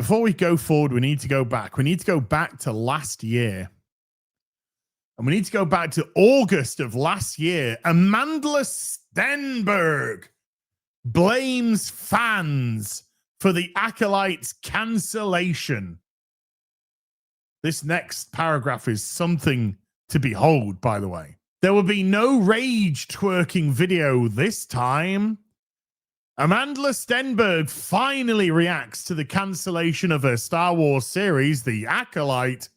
before we go forward, we need to go back. We need to go back to last year. And we need to go back to August of last year. Amanda Stenberg blames fans for the Acolyte's cancellation. This next paragraph is something to behold, by the way. There will be no rage twerking video this time. Amanda Stenberg finally reacts to the cancellation of her Star Wars series, The Acolyte,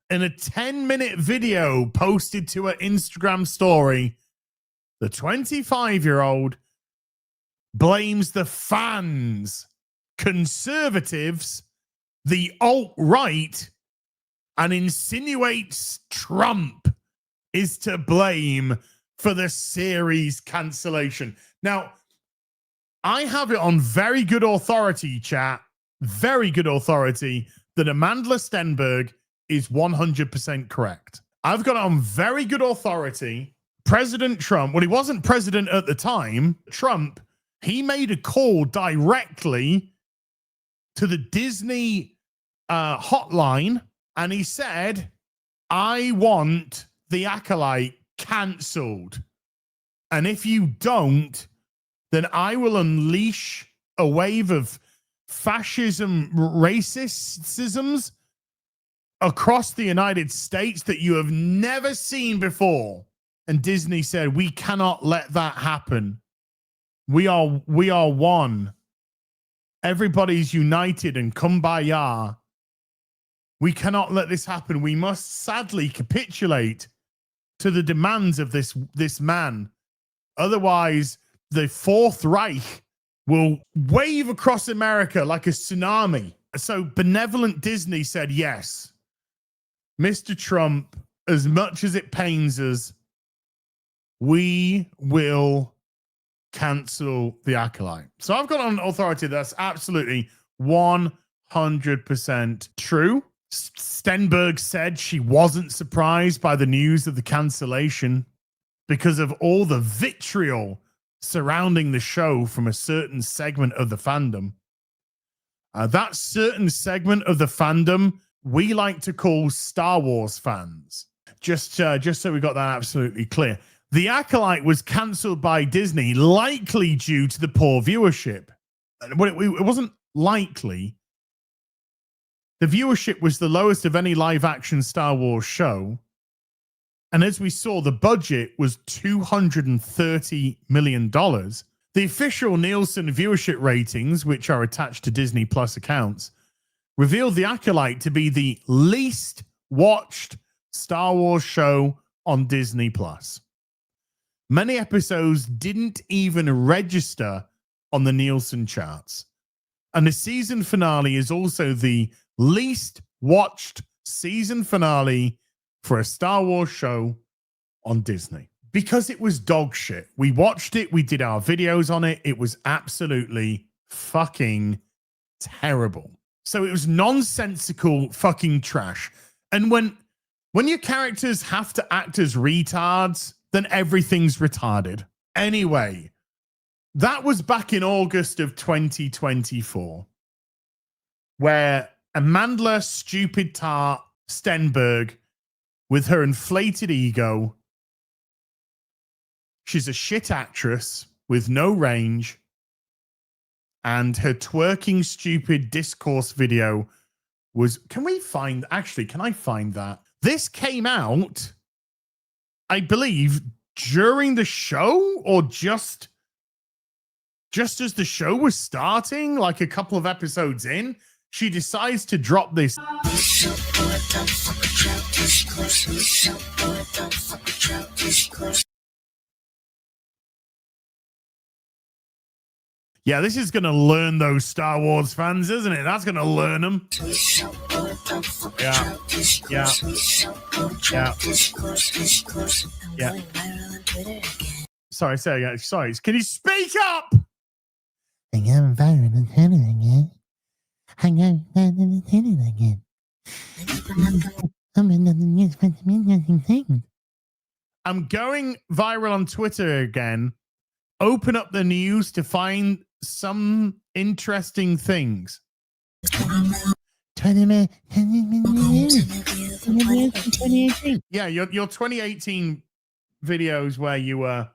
in a 10-minute video posted to her Instagram story. The 25-year-old blames the fans, conservatives, the alt-right, and insinuates Trump is to blame for the series cancellation. Now, I have it on very good authority, chat, very good authority, that Amanda Stenberg is 100% correct. I've got it on very good authority. President Trump, well, he wasn't president at the time. Trump, he made a call directly to the Disney hotline, and he said, I want The Acolyte cancelled. And if you don't, then I will unleash a wave of fascism, racisms across the United States that you have never seen before. And Disney said, we cannot let that happen. We are one. Everybody's united and kumbaya. We cannot let this happen. We must sadly capitulate to the demands of this man. Otherwise, the Fourth Reich will wave across America like a tsunami. So benevolent Disney said, yes, Mr. Trump, as much as it pains us, we will cancel The Acolyte. So I've got on authority that's absolutely 100% true. Stenberg said she wasn't surprised by the news of the cancellation because of all the vitriol surrounding the show from a certain segment of the fandom. That certain segment of the fandom we like to call Star Wars fans. Just so we got that absolutely clear. The Acolyte was cancelled by Disney, likely due to the poor viewership. Well, it wasn't likely. The viewership was the lowest of any live-action Star Wars show. And as we saw, the budget was $230 million. The official Nielsen viewership ratings, which are attached to Disney Plus accounts, revealed The Acolyte to be the least watched Star Wars show on Disney Plus. Many episodes didn't even register on the Nielsen charts. And the season finale is also the least watched season finale for a Star Wars show on Disney. Because it was dog shit. We watched it. We did our videos on it. It was absolutely fucking terrible. So it was nonsensical fucking trash. And when your characters have to act as retards, then everything's retarded. Anyway, that was back in August of 2024, where Amanda Stupid Tart Stenberg, with her inflated ego, she's a shit actress with no range, and her twerking stupid discourse video was, can I find that? This came out, I believe, during the show or just as the show was starting, like a couple of episodes in, she decides to drop this. Yeah, this is going to learn those Star Wars fans, isn't it? That's going to learn them. Yeah. Sorry, say again. Sorry. Can you speak up? I am viral on Twitter again. I am viral on Twitter again. I'm going viral on Twitter again. Open up the news to find some interesting things. 2018. Yeah, your 2018 videos where you were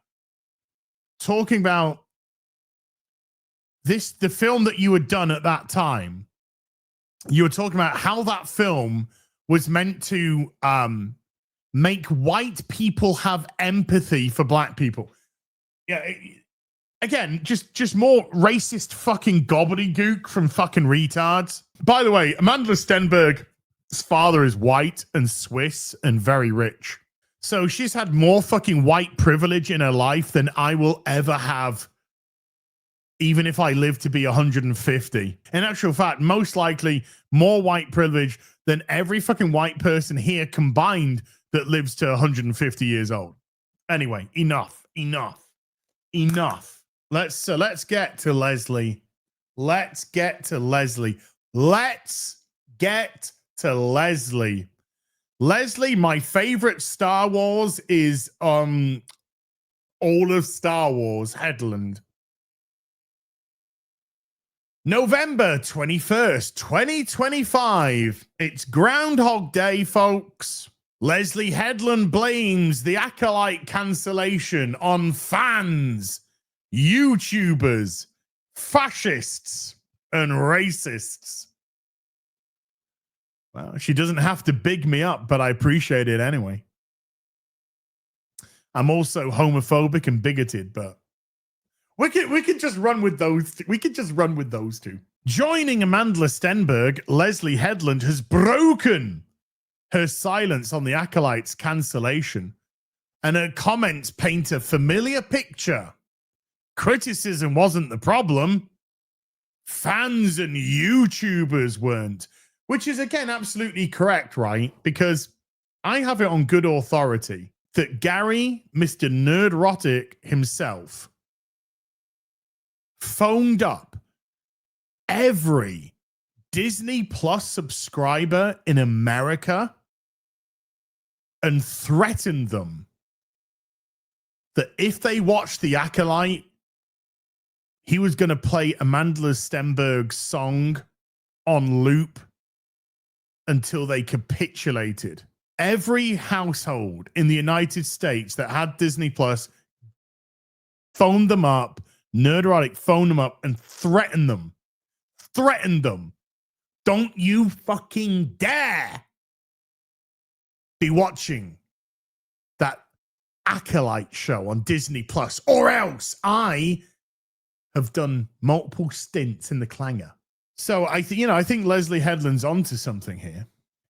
talking about the film that you had done at that time. You were talking about how that film was meant to make white people have empathy for black people. Yeah, again, just more racist fucking gobbledygook from fucking retards. By the way, Amanda Stenberg's father is white and Swiss and very rich. So she's had more fucking white privilege in her life than I will ever have, even if I live to be 150. In actual fact, most likely more white privilege than every fucking white person here combined that lives to 150 years old. Anyway, enough. Let's get to Leslye. Let's get to Leslye. Leslye, my favorite Star Wars is all of Star Wars Headland. November 21st, 2025. It's Groundhog Day, folks. Leslye Headland blames the Acolyte cancellation on fans, YouTubers, fascists, and racists. Well, she doesn't have to big me up, but I appreciate it anyway. I'm also homophobic and bigoted, but we could just run with those. We could just run with those two. Joining Amanda Stenberg, Leslye Headland has broken her silence on the Acolyte's cancellation, and her comments paint a familiar picture. Criticism wasn't the problem. Fans and YouTubers weren't, which is, again, absolutely correct, right? Because I have it on good authority that Gary, Mr. Nerdrotic himself, phoned up every Disney Plus subscriber in America and threatened them that if they watched The Acolyte, he was going to play Amanda Stenberg's song on loop until they capitulated. Every household in the United States that had Disney Plus phoned them up, Nerdrotic phoned them up and threatened them. Don't you fucking dare be watching that Acolyte show on Disney Plus, or else I have done multiple stints in the clanger. So I think Leslye Headland's onto something here.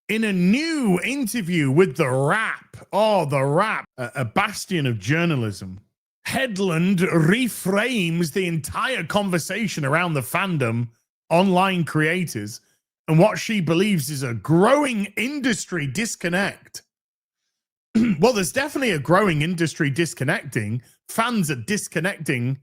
In a new interview with The Wrap, a bastion of journalism, Headland reframes the entire conversation around the fandom, online creators, and what she believes is a growing industry disconnect. Well, there's definitely a growing industry disconnecting. Fans are disconnecting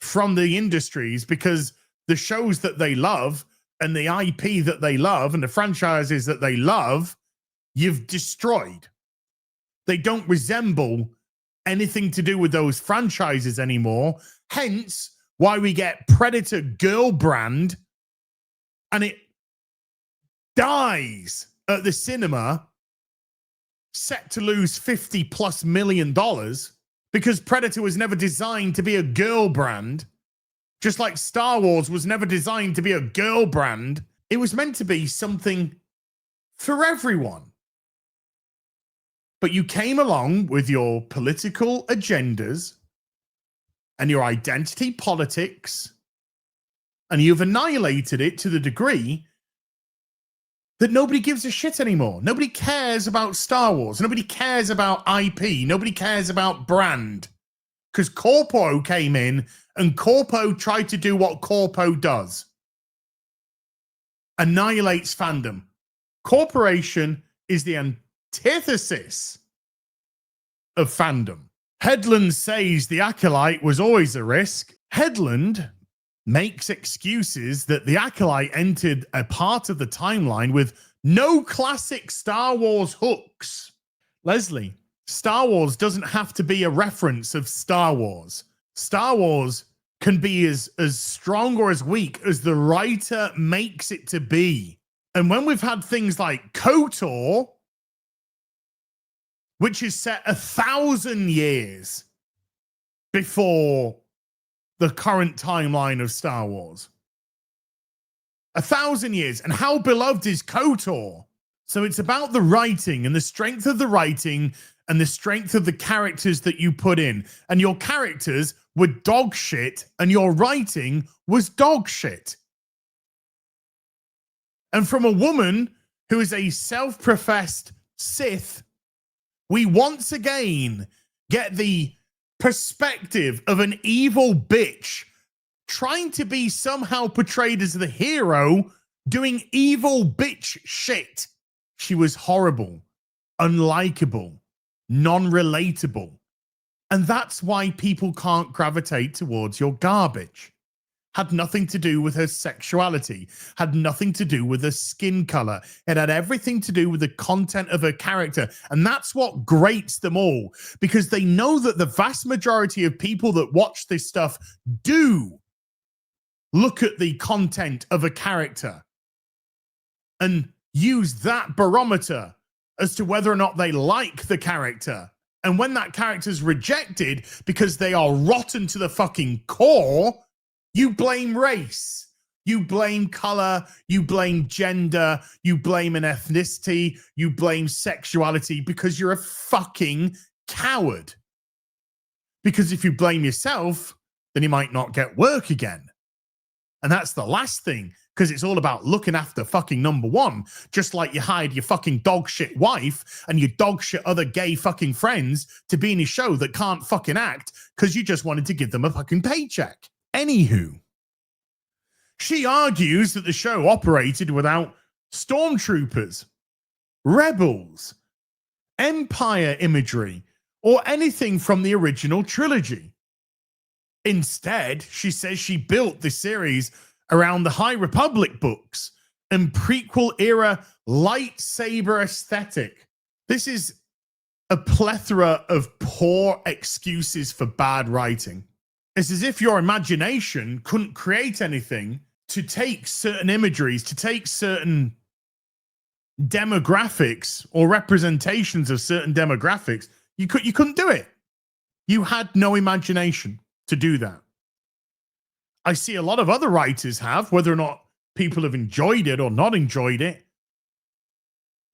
from the industries because the shows that they love and the IP that they love and the franchises that they love, you've destroyed. They don't resemble anything to do with those franchises anymore. Hence why we get Predator Girl Brand and it dies at the cinema, set to lose $50+ million because Predator was never designed to be a girl brand. Just like Star Wars was never designed to be a girl brand. It was meant to be something for everyone. But you came along with your political agendas and your identity politics, and you've annihilated it to the degree that nobody gives a shit anymore. Nobody cares about Star Wars. Nobody cares about IP. Nobody cares about brand. Because Corpo came in and Corpo tried to do what Corpo does. Annihilates fandom. Corporation is the antithesis of fandom. Headland says the Acolyte was always a risk. Headland makes excuses that the Acolyte entered a part of the timeline with no classic Star Wars hooks. Leslye, Star Wars doesn't have to be a reference of Star Wars. Star Wars can be as strong or as weak as the writer makes it to be. And when we've had things like KOTOR, which is set 1,000 years before the current timeline of Star Wars. 1,000 years. And how beloved is KOTOR? So it's about the writing and the strength of the writing and the strength of the characters that you put in. And your characters were dog shit and your writing was dog shit. And from a woman who is a self-professed Sith, we once again get the perspective of an evil bitch trying to be somehow portrayed as the hero doing evil bitch shit. She was horrible, unlikable, non-relatable. And that's why people can't gravitate towards your garbage. Had nothing to do with her sexuality, had nothing to do with her skin color. It had everything to do with the content of her character. And that's what grates them all, because they know that the vast majority of people that watch this stuff do look at the content of a character and use that barometer as to whether or not they like the character. And when that character's rejected because they are rotten to the fucking core, you blame race, you blame color, you blame gender, you blame an ethnicity, you blame sexuality because you're a fucking coward. Because if you blame yourself, then you might not get work again. And that's the last thing, because it's all about looking after fucking number one, just like you hired your fucking dog shit wife and your dog shit other gay fucking friends to be in a show that can't fucking act because you just wanted to give them a fucking paycheck. Anywho, she argues that the show operated without stormtroopers, rebels, empire imagery, or anything from the original trilogy. Instead, she says she built the series around the High Republic books and prequel era lightsaber aesthetic. This is a plethora of poor excuses for bad writing. It's as if your imagination couldn't create anything to take certain imageries, to take certain demographics or representations of certain demographics. You couldn't do it. You had no imagination to do that. I see a lot of other writers have, whether or not people have enjoyed it or not enjoyed it.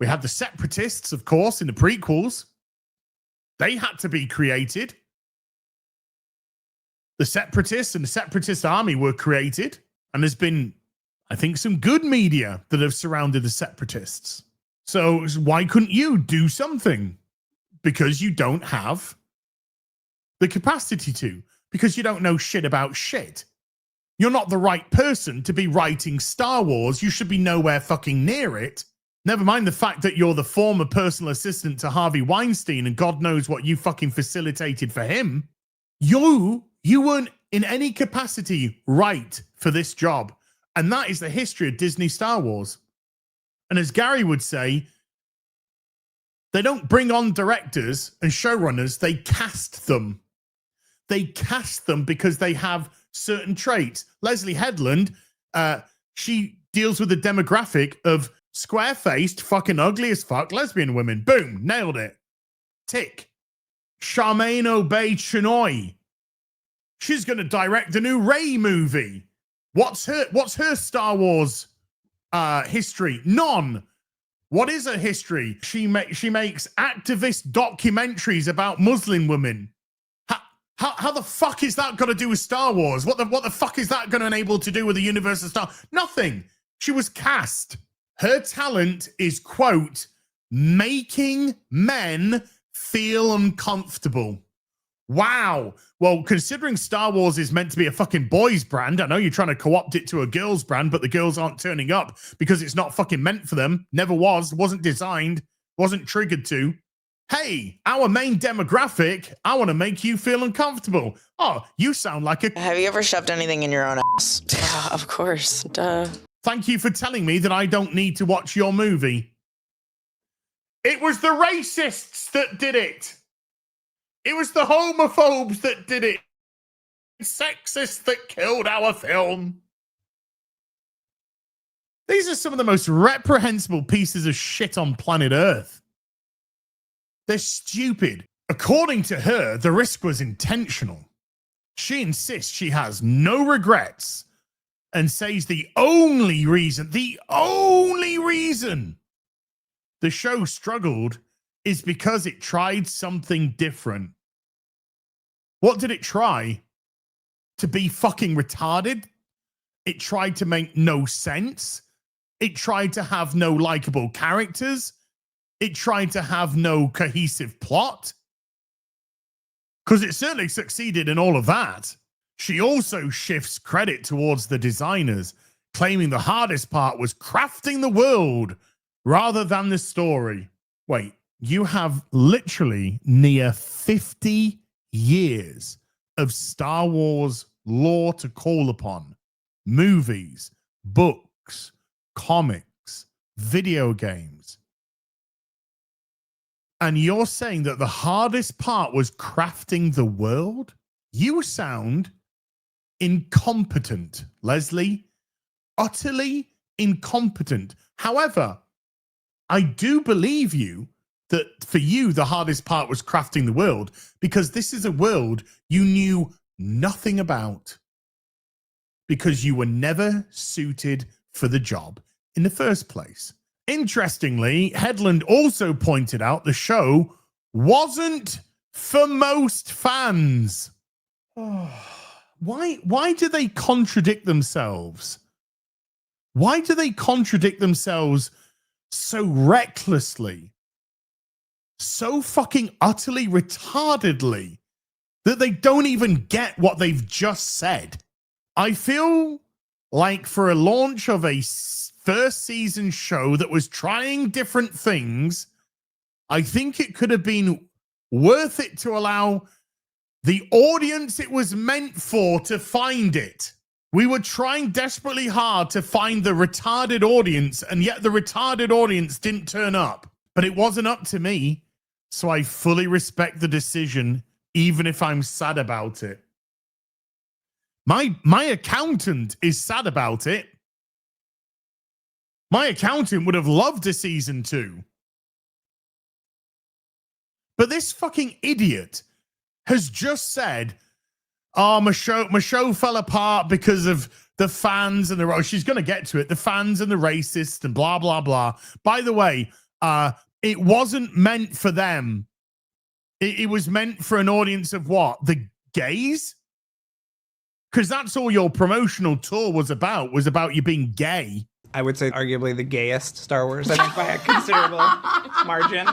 We had the Separatists, of course, in the prequels. They had to be created. The Separatists and the Separatist army were created. And there's been, I think, some good media that have surrounded the Separatists. So why couldn't you do something? Because you don't have the capacity to. Because you don't know shit about shit. You're not the right person to be writing Star Wars. You should be nowhere fucking near it. Never mind the fact that you're the former personal assistant to Harvey Weinstein and God knows what you fucking facilitated for him. You weren't in any capacity right for this job. And that is the history of Disney Star Wars. And as Gary would say, they don't bring on directors and showrunners, they cast them. They cast them because they have certain traits. Leslye Headland, she deals with the demographic of square-faced, fucking ugly as fuck lesbian women. Boom, nailed it. Tick. Charmaine Obey-Chinoy. She's going to direct the new Rey movie. What's her Star Wars history? None. What is her history? She makes activist documentaries about Muslim women. How the fuck is that got to do with Star Wars? What the fuck is that going to enable to do with the universe of Star? Nothing. She was cast. Her talent is, quote, making men feel uncomfortable. Wow. Well, considering Star Wars is meant to be a fucking boys brand, I know you're trying to co-opt it to a girls brand, but the girls aren't turning up because it's not fucking meant for them. Never was. Wasn't designed. Wasn't triggered to. Hey, our main demographic, I want to make you feel uncomfortable. Oh, you sound like a... Have you ever shoved anything in your own ass? Of course. Duh. Thank you for telling me that I don't need to watch your movie. It was the racists that did it. It was the homophobes that did it. sexist that killed our film. These are some of the most reprehensible pieces of shit on planet Earth. They're stupid. According to her, the risk was intentional. She insists she has no regrets and says the only reason the show struggled is because it tried something different. What did it try? To be fucking retarded? It tried to make no sense. It tried to have no likable characters. It tried to have no cohesive plot. Because it certainly succeeded in all of that. She also shifts credit towards the designers, claiming the hardest part was crafting the world rather than the story. Wait, you have literally near 50 years of Star Wars lore to call upon. Movies, books, comics, video games. And you're saying that the hardest part was crafting the world? You sound incompetent, Leslye. Utterly incompetent. However, I do believe you that for you, the hardest part was crafting the world because this is a world you knew nothing about because you were never suited for the job in the first place. Interestingly, Headland also pointed out the show wasn't for most fans. Why do they contradict themselves? Why do they contradict themselves so recklessly, so fucking utterly retardedly that they don't even get what they've just said? I feel like for a launch of a first season show that was trying different things, I think it could have been worth it to allow the audience it was meant for to find it. We were trying desperately hard to find the retarded audience, and yet the retarded audience didn't turn up. But it wasn't up to me, so I fully respect the decision, even if I'm sad about it. My accountant is sad about it. My accountant would have loved a season 2. But this fucking idiot has just said, oh, my show fell apart because of the fans and the... She's going to get to it. The fans and the racists and blah, blah, blah. By the way, it wasn't meant for them. It was meant for an audience of what? The gays? Because that's all your promotional tour was about you being gay. I would say arguably the gayest Star Wars, I think, by a considerable margin.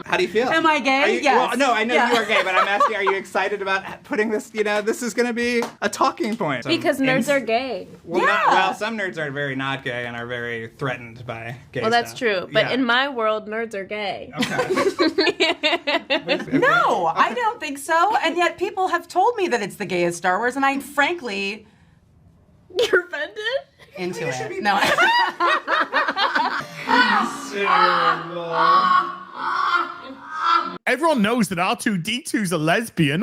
How do you feel? Am I gay? Yes. Well, no, I know you are gay, but I'm asking, are you excited about putting this, this is going to be a talking point? Because nerds are gay. Well, some nerds are very not gay and are very threatened by gay Well, that's stuff. true. But in my world, nerds are gay. Okay. No, I don't think so. And yet people have told me that it's the gayest Star Wars, and I frankly... You're offended? Into it. No. Everyone knows that R2-D2's a lesbian.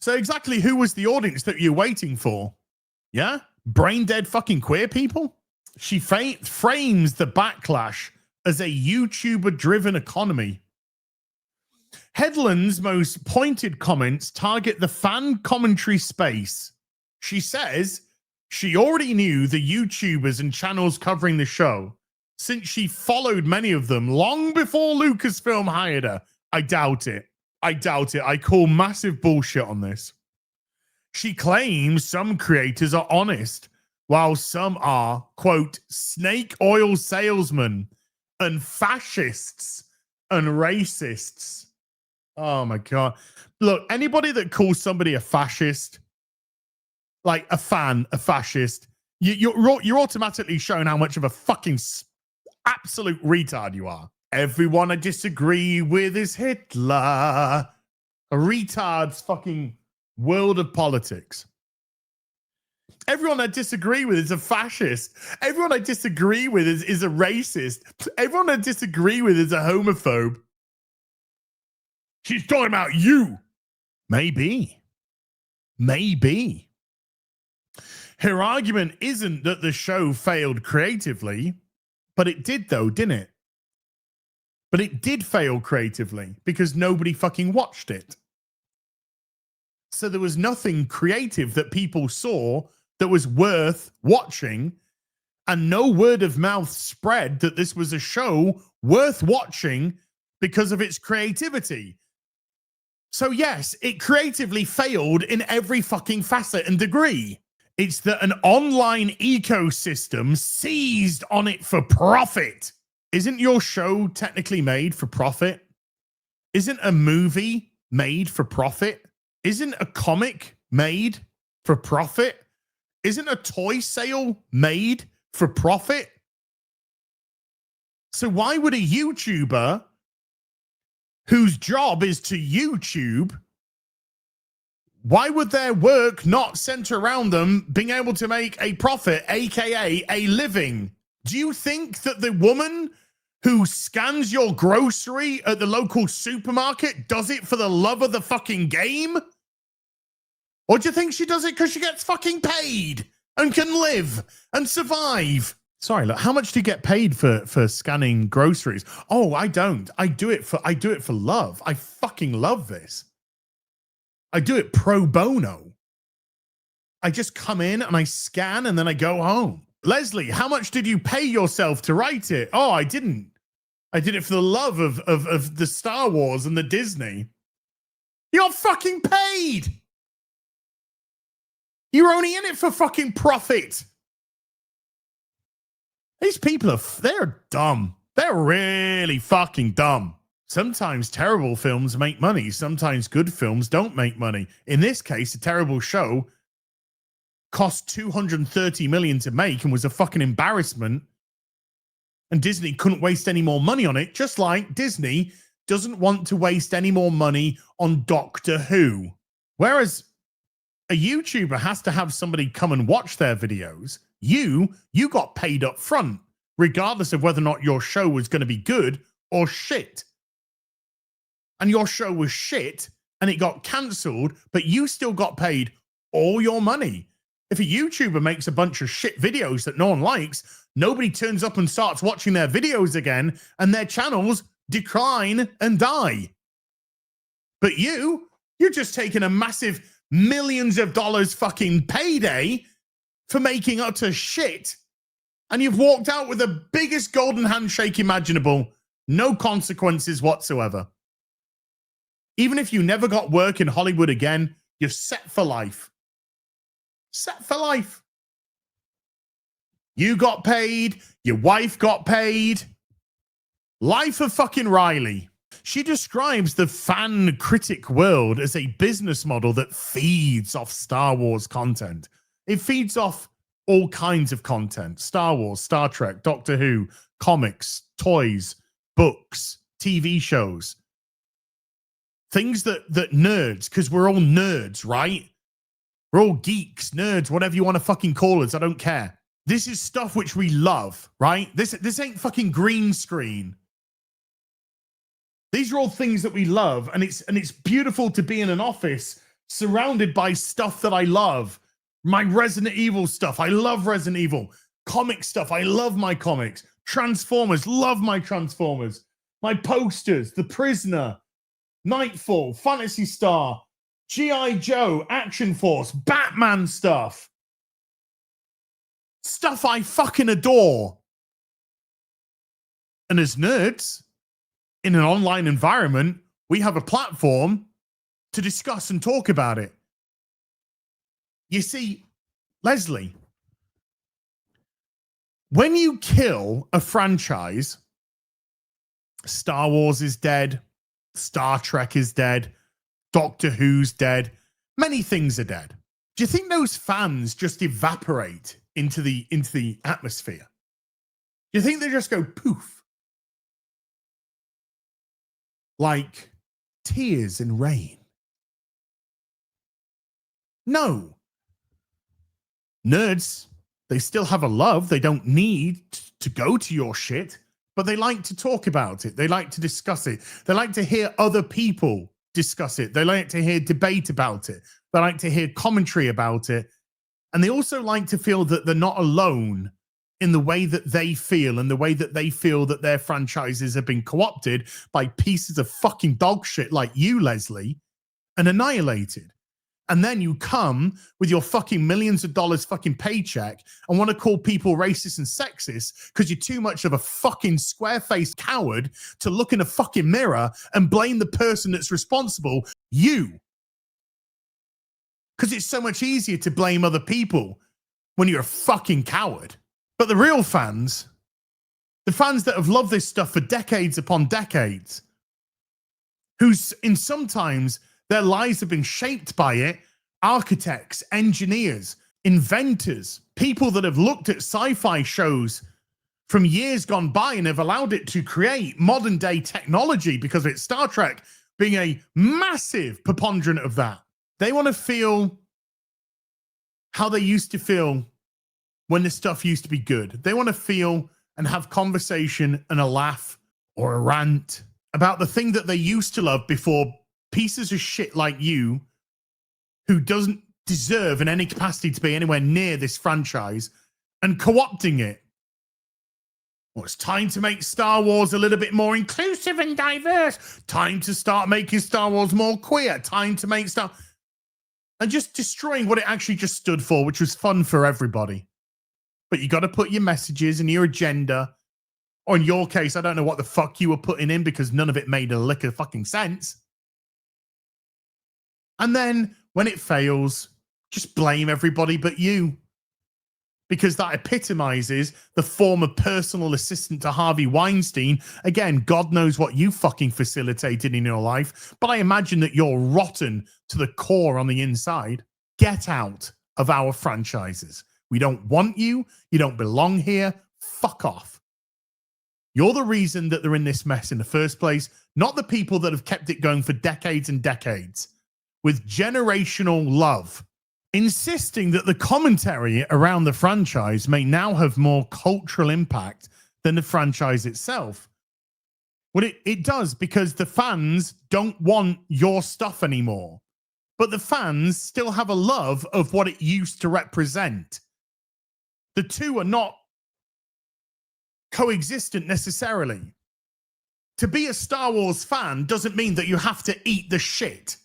So exactly who was the audience that you're waiting for? Yeah? Brain dead fucking queer people? She frames the backlash as a YouTuber-driven economy. Headland's most pointed comments target the fan commentary space. She says she already knew the YouTubers and channels covering the show, since she followed many of them long before Lucasfilm hired her. I doubt it. I call massive bullshit on this. She claims some creators are honest, while some are, quote, snake oil salesmen and fascists and racists. Oh my God. Look, anybody that calls somebody a fascist, like a fan, a fascist, you're automatically showing how much of a fucking absolute retard you are. Everyone I disagree with is Hitler. A retard's fucking world of politics. Everyone I disagree with is a fascist. Everyone I disagree with is a racist. Everyone I disagree with is a homophobe. She's talking about you. Maybe. Maybe. Her argument isn't that the show failed creatively, but it did though, didn't it? But it did fail creatively because nobody fucking watched it. So there was nothing creative that people saw that was worth watching, and no word of mouth spread that this was a show worth watching because of its creativity. So yes, it creatively failed in every fucking facet and degree. It's that an online ecosystem seized on it for profit. Isn't your show technically made for profit? Isn't a movie made for profit? Isn't a comic made for profit? Isn't a toy sale made for profit? So why would a YouTuber whose job is to YouTube, why would their work not center around them being able to make a profit, aka a living? Do you think that the woman who scans your grocery at the local supermarket does it for the love of the fucking game? Or do you think she does it because she gets fucking paid and can live and survive? Sorry, look, how much do you get paid for scanning groceries? Oh, I don't. I do it for love. I fucking love this. I do it pro bono. I just come in and I scan and then I go home. Leslye, how much did you pay yourself to write it? Oh, I didn't. I did it for the love of the Star Wars and the Disney. You're fucking paid. You're only in it for fucking profit. These people they're dumb. They're really fucking dumb. Sometimes terrible films make money. Sometimes good films don't make money. In this case, a terrible show cost $230 million to make and was a fucking embarrassment. And Disney couldn't waste any more money on it, just like Disney doesn't want to waste any more money on Doctor Who. Whereas a YouTuber has to have somebody come and watch their videos. You got paid up front, regardless of whether or not your show was going to be good or shit. And your show was shit and it got cancelled, but you still got paid all your money. If a YouTuber makes a bunch of shit videos that no one likes, nobody turns up and starts watching their videos again, and their channels decline and die. But you're just taking a massive millions of dollars fucking payday for making utter shit, and you've walked out with the biggest golden handshake imaginable, no consequences whatsoever. Even if you never got work in Hollywood again, you're set for life. Set for life. You got paid, your wife got paid. Life of fucking Riley. She describes the fan critic world as a business model that feeds off Star Wars content. It feeds off all kinds of content. Star Wars, Star Trek, Doctor Who, comics, toys, books, TV shows. Things that nerds, because we're all nerds, right? We're all geeks, nerds, whatever you want to fucking call us. I don't care. This is stuff which we love, right? This ain't fucking green screen. These are all things that we love, and it's beautiful to be in an office surrounded by stuff that I love. My Resident Evil stuff. I love Resident Evil. Comic stuff. I love my comics. Transformers. Love my Transformers. My posters. The Prisoner. Nightfall. Phantasy Star. G.I. Joe. Action Force. Batman stuff. Stuff I fucking adore. And as nerds, in an online environment, we have a platform to discuss and talk about it. You see, Leslye, when you kill a franchise, Star Wars is dead, Star Trek is dead, Doctor Who's dead, many things are dead. Do you think those fans just evaporate into the atmosphere? Do you think they just go poof? Like tears in rain? No. Nerds, they still have a love. They don't need to go to your shit, but they like to talk about it. They like to discuss it. They like to hear other people discuss it. They like to hear debate about it. They like to hear commentary about it. And they also like to feel that they're not alone in the way that they feel and the way that they feel that their franchises have been co-opted by pieces of fucking dog shit like you, Leslye, and annihilated. And then you come with your fucking millions of dollars fucking paycheck and want to call people racist and sexist because you're too much of a fucking square-faced coward to look in a fucking mirror and blame the person that's responsible, you. Because it's so much easier to blame other people when you're a fucking coward. But the real fans, the fans that have loved this stuff for decades upon decades, who's in sometimes their lives have been shaped by it, architects, engineers, inventors, people that have looked at sci-fi shows from years gone by and have allowed it to create modern day technology because of its Star Trek being a massive preponderant of that. They want to feel how they used to feel when this stuff used to be good. They want to feel and have conversation and a laugh or a rant about the thing that they used to love before pieces of shit like you, who doesn't deserve in any capacity to be anywhere near this franchise, and co-opting it. Well, it's time to make Star Wars a little bit more inclusive and diverse. Time to start making Star Wars more queer. Time to make Star... And just destroying what it actually just stood for, which was fun for everybody. But you got to put your messages and your agenda, or in your case, I don't know what the fuck you were putting in because none of it made a lick of fucking sense. And then when it fails, just blame everybody but you. Because that epitomizes the former personal assistant to Harvey Weinstein. Again, God knows what you fucking facilitated in your life, but I imagine that you're rotten to the core on the inside. Get out of our franchises. We don't want you. You don't belong here. Fuck off. You're the reason that they're in this mess in the first place, not the people that have kept it going for decades and decades with generational love. Insisting that the commentary around the franchise may now have more cultural impact than the franchise itself. Well, it does, because the fans don't want your stuff anymore. But the fans still have a love of what it used to represent. The two are not coexistent necessarily. To be a Star Wars fan doesn't mean that you have to eat the shit.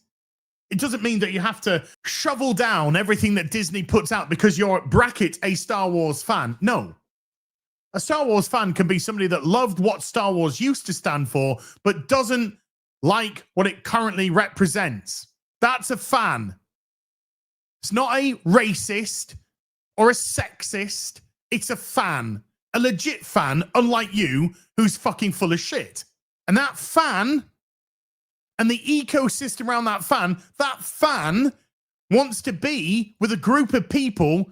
It doesn't mean that you have to shovel down everything that Disney puts out because you're, bracket, a Star Wars fan. No. A Star Wars fan can be somebody that loved what Star Wars used to stand for, but doesn't like what it currently represents. That's a fan. It's not a racist or a sexist. It's a fan. A legit fan, unlike you, who's fucking full of shit. And that fan... and the ecosystem around that fan wants to be with a group of people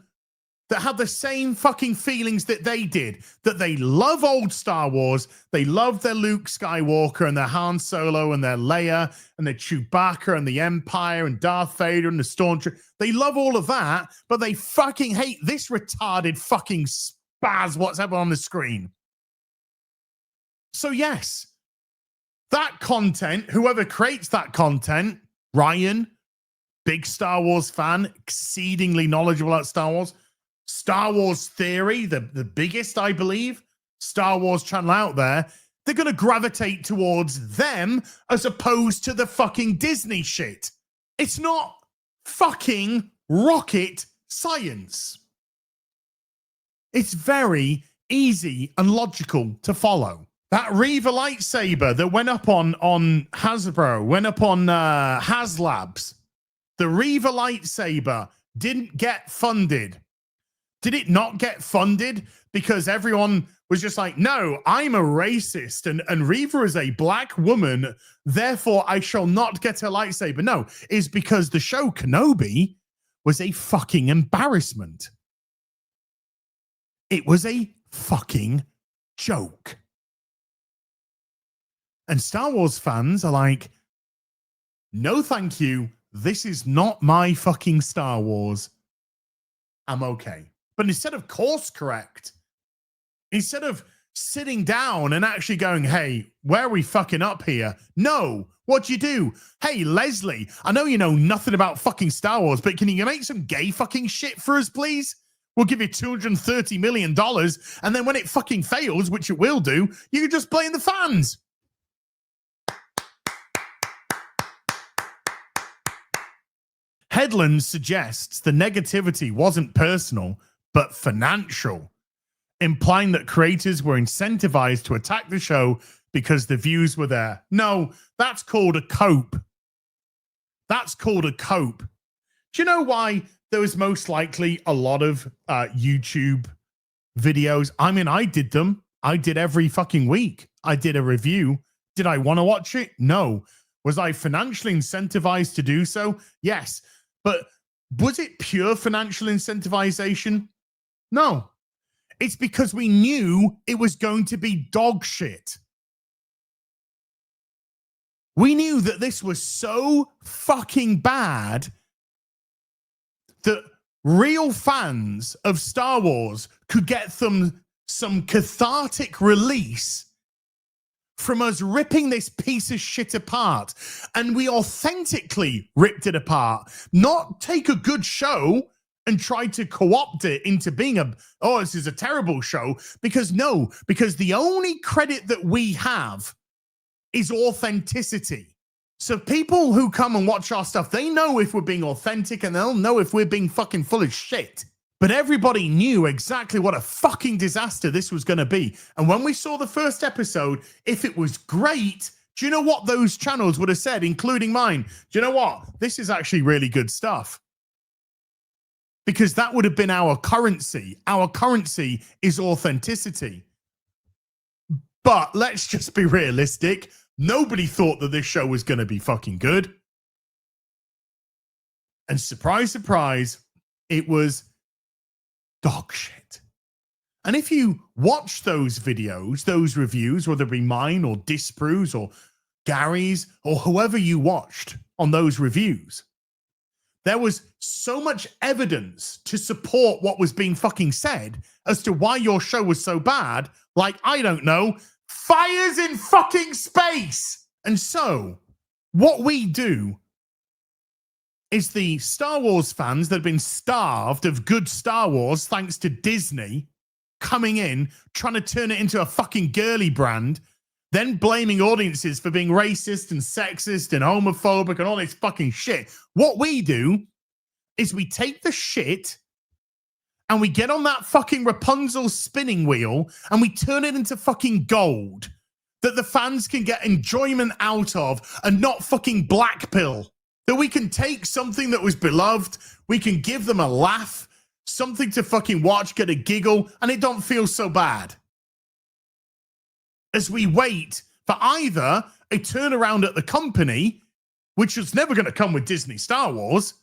that have the same fucking feelings that they did, that they love old Star Wars, they love their Luke Skywalker and their Han Solo and their Leia and their Chewbacca and the Empire and Darth Vader and the Stormtrooper. They love all of that, but they fucking hate this retarded fucking spaz what's ever on the screen. So yes, that content, whoever creates that content, Ryan, big Star Wars fan, exceedingly knowledgeable about Star Wars. Star Wars Theory, the biggest, I believe, Star Wars channel out there, they're going to gravitate towards them as opposed to the fucking Disney shit. It's not fucking rocket science. It's very easy and logical to follow. That Reaver lightsaber that went up on Hasbro, went up on HasLabs. The Reaver lightsaber didn't get funded. Did it not get funded because everyone was just like, no, I'm a racist and Reaver is a black woman, therefore I shall not get a lightsaber? No, it's because the show Kenobi was a fucking embarrassment. It was a fucking joke. And Star Wars fans are like, no, thank you. This is not my fucking Star Wars. I'm okay. But instead of course correct, instead of sitting down and actually going, hey, where are we fucking up here? No. What do you do? Hey, Leslye, I know you know nothing about fucking Star Wars, but can you make some gay fucking shit for us, please? We'll give you $230 million. And then when it fucking fails, which it will do, you can just blame the fans. Headland suggests the negativity wasn't personal, but financial, implying that creators were incentivized to attack the show because the views were there. No, that's called a cope. That's called a cope. Do you know why there was most likely a lot of YouTube videos? I mean, I did them. I did every fucking week. I did a review. Did I want to watch it? No. Was I financially incentivized to do so? Yes. But was it pure financial incentivization? No. It's because we knew it was going to be dog shit. We knew that this was so fucking bad that real fans of Star Wars could get them some cathartic release from us ripping this piece of shit apart. And we authentically ripped it apart, not take a good show and try to co-opt it into being this is a terrible show. Because the only credit that we have is authenticity. So people who come and watch our stuff, they know if we're being authentic and they'll know if we're being fucking full of shit. But everybody knew exactly what a fucking disaster this was going to be. And when we saw the first episode, if it was great, do you know what those channels would have said, including mine? Do you know what? This is actually really good stuff. Because that would have been our currency. Our currency is authenticity. But let's just be realistic. Nobody thought that this show was going to be fucking good. And surprise, surprise, it was dog shit. And if you watch those videos, those reviews, whether it be mine or Disproves or Gary's or whoever you watched on those reviews, there was so much evidence to support what was being fucking said as to why your show was so bad. Like, I don't know, fires in fucking space. And so what we do is the Star Wars fans that have been starved of good Star Wars thanks to Disney coming in, trying to turn it into a fucking girly brand, then blaming audiences for being racist and sexist and homophobic and all this fucking shit. What we do is we take the shit and we get on that fucking Rapunzel spinning wheel and we turn it into fucking gold that the fans can get enjoyment out of and not fucking black pill. That we can take something that was beloved, we can give them a laugh, something to fucking watch, get a giggle, and it don't feel so bad. As we wait for either a turnaround at the company, which was never going to come with Disney Star Wars,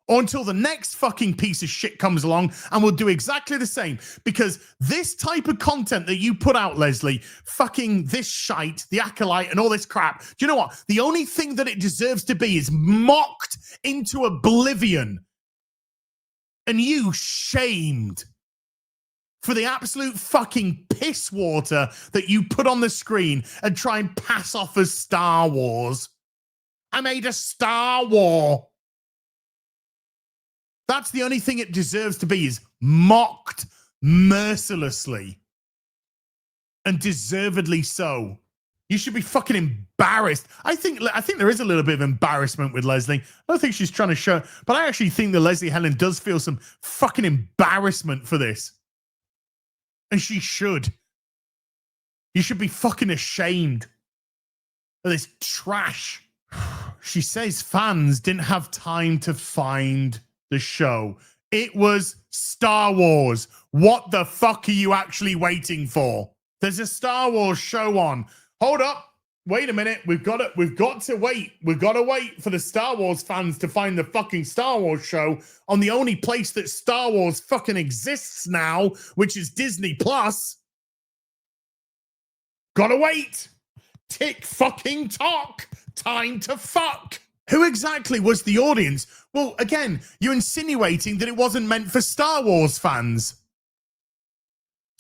or until the next fucking piece of shit comes along and we'll do exactly the same. Because this type of content that you put out, Leslye, fucking this shite, the Acolyte and all this crap, do you know what? The only thing that it deserves to be is mocked into oblivion. And you shamed for the absolute fucking piss water that you put on the screen and try and pass off as Star Wars. I made a Star War. That's the only thing it deserves to be, is mocked mercilessly. And deservedly so. You should be fucking embarrassed. I think there is a little bit of embarrassment with Leslye. I don't think she's trying to show, but I actually think that Leslye Headland does feel some fucking embarrassment for this. And she should. You should be fucking ashamed of this trash. She says fans didn't have time to find the show. It was Star Wars. What the fuck are you actually waiting for? There's a Star Wars show on. Hold up. Wait a minute. We've got to wait. We've got to wait for the Star Wars fans to find the fucking Star Wars show on the only place that Star Wars fucking exists now, which is Disney Plus. Gotta wait. Tick fucking tock. Time to fuck. Who exactly was the audience? Well, again, you're insinuating that it wasn't meant for Star Wars fans.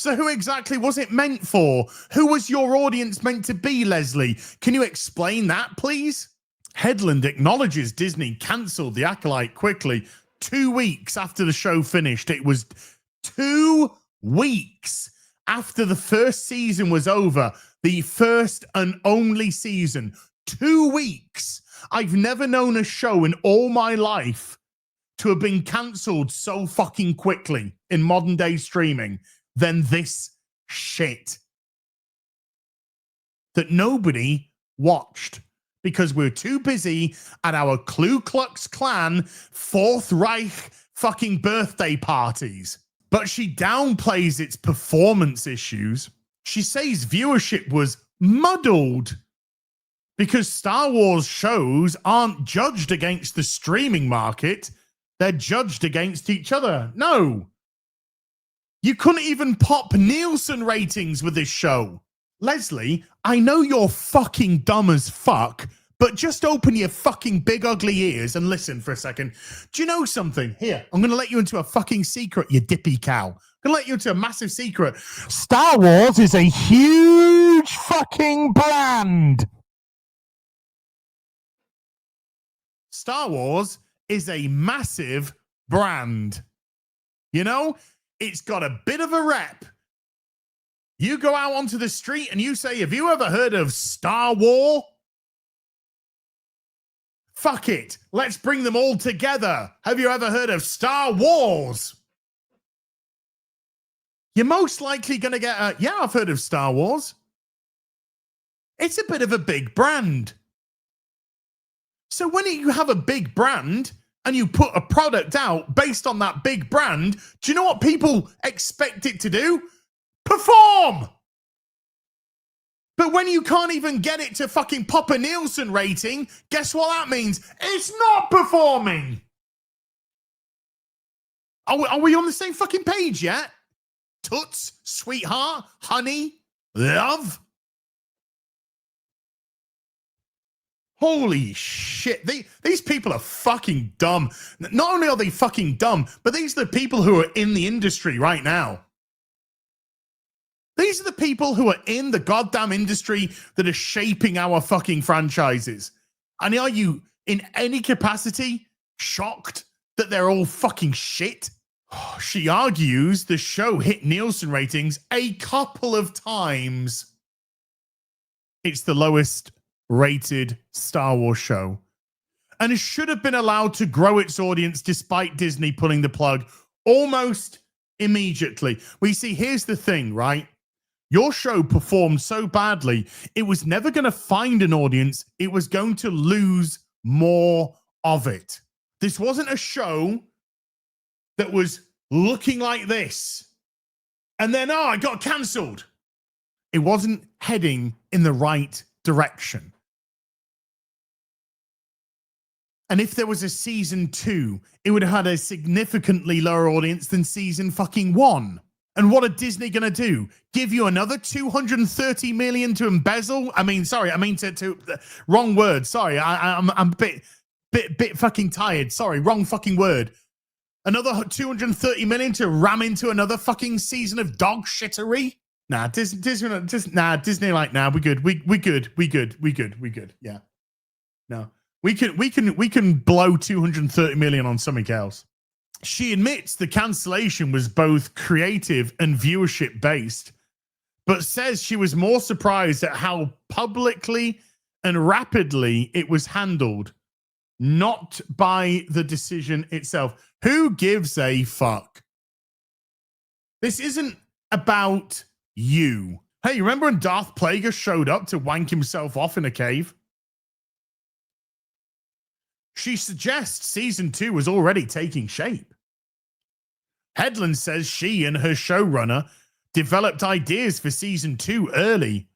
So who exactly was it meant for? Who was your audience meant to be, Leslye? Can you explain that, please? Headland acknowledges Disney cancelled The Acolyte quickly 2 weeks after the show finished. It was 2 weeks after the first season was over. The first and only season. 2 weeks. I've never known a show in all my life to have been cancelled so fucking quickly in modern day streaming than this shit that nobody watched because we're too busy at our Ku Klux Klan Fourth Reich fucking birthday parties. But she downplays its performance issues. She says viewership was muddled because Star Wars shows aren't judged against the streaming market. They're judged against each other. No. You couldn't even pop Nielsen ratings with this show. Leslye, I know you're fucking dumb as fuck, but just open your fucking big ugly ears and listen for a second. Do you know something? Here, I'm going to let you into a fucking secret, you dippy cow. I'm going to let you into a massive secret. Star Wars is a huge fucking brand. Star Wars is a massive brand. You know, it's got a bit of a rep. You go out onto the street and you say, have you ever heard of Star War? Fuck it. Let's bring them all together. Have you ever heard of Star Wars? You're most likely going to get a, yeah, I've heard of Star Wars. It's a bit of a big brand. So when you have a big brand and you put a product out based on that big brand, do you know what people expect it to do? Perform! But when you can't even get it to fucking pop a Nielsen rating, guess what that means? It's not performing! Are we on the same fucking page yet? Toots, sweetheart, honey, love? Holy shit. These people are fucking dumb. Not only are they fucking dumb, but these are the people who are in the industry right now. These are the people who are in the goddamn industry that are shaping our fucking franchises. And are you, in any capacity, shocked that they're all fucking shit? She argues the show hit Nielsen ratings a couple of times. It's the lowest rated Star Wars show. And it should have been allowed to grow its audience despite Disney pulling the plug almost immediately. We see, here's the thing, right? Your show performed so badly, it was never going to find an audience. It was going to lose more of it. This wasn't a show that was looking like this. And then, oh, it got cancelled. It wasn't heading in the right direction. And if there was a season 2, it would have had a significantly lower audience than season fucking 1. And what are Disney going to do? Give you another 230 million to embezzle? I mean, sorry, I mean to wrong word. Sorry, I'm a bit fucking tired. Sorry, wrong fucking word. Another 230 million to ram into another fucking season of dog shittery? Nah, Disney like, nah, we good. We good. Yeah. No. We can blow 230 million on something else. She admits the cancellation was both creative and viewership based, but says she was more surprised at how publicly and rapidly it was handled, not by the decision itself. Who gives a fuck? This isn't about you. Hey, remember when Darth Plagueis showed up to wank himself off in a cave? She suggests season 2 was already taking shape. Headland says she and her showrunner developed ideas for season 2 early,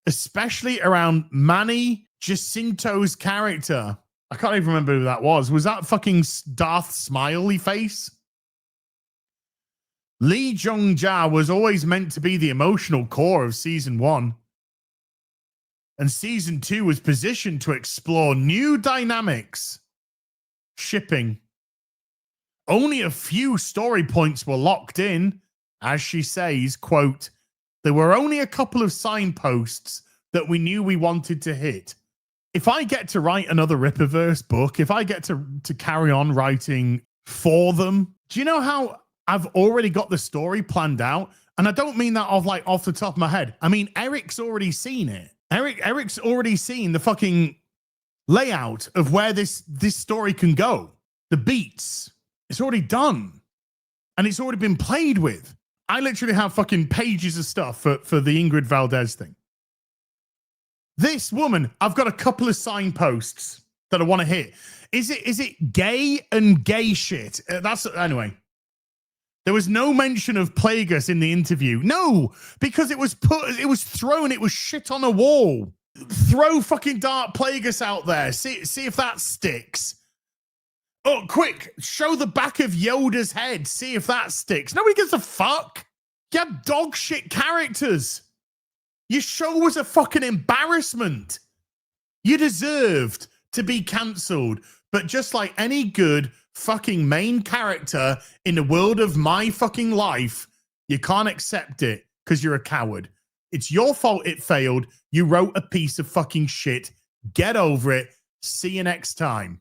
especially around Manny Jacinto's character. I can't even remember who that was. Was that fucking Darth Smiley Face? Lee Jong-ja was always meant to be the emotional core of season 1. And season 2 was positioned to explore new dynamics. Shipping. Only a few story points were locked in, as she says, quote, there were only a couple of signposts that we knew we wanted to hit. If I get to write another Rippaverse book, if I get to carry on writing for them, do you know how I've already got the story planned out? And I don't mean that off the top of my head. I mean, Eric's already seen it. Eric's already seen the fucking layout of where this story can go. The beats. It's already done. And it's already been played with. I literally have fucking pages of stuff for the Ingrid Valdez thing. This woman, I've got a couple of signposts that I want to hit. Is it gay and gay shit? Anyway. There was no mention of Plagueis in the interview. No, because it was thrown, it was shit on a wall. Throw fucking Dark Plagueis out there. See if that sticks. Oh, quick, show the back of Yoda's head. See if that sticks. Nobody gives a fuck. You have dog shit characters. Your show was a fucking embarrassment. You deserved to be cancelled. But just like any good fucking main character in the world of my fucking life, you can't accept it because you're a coward. It's your fault it failed. You wrote a piece of fucking shit. Get over it. See you next time.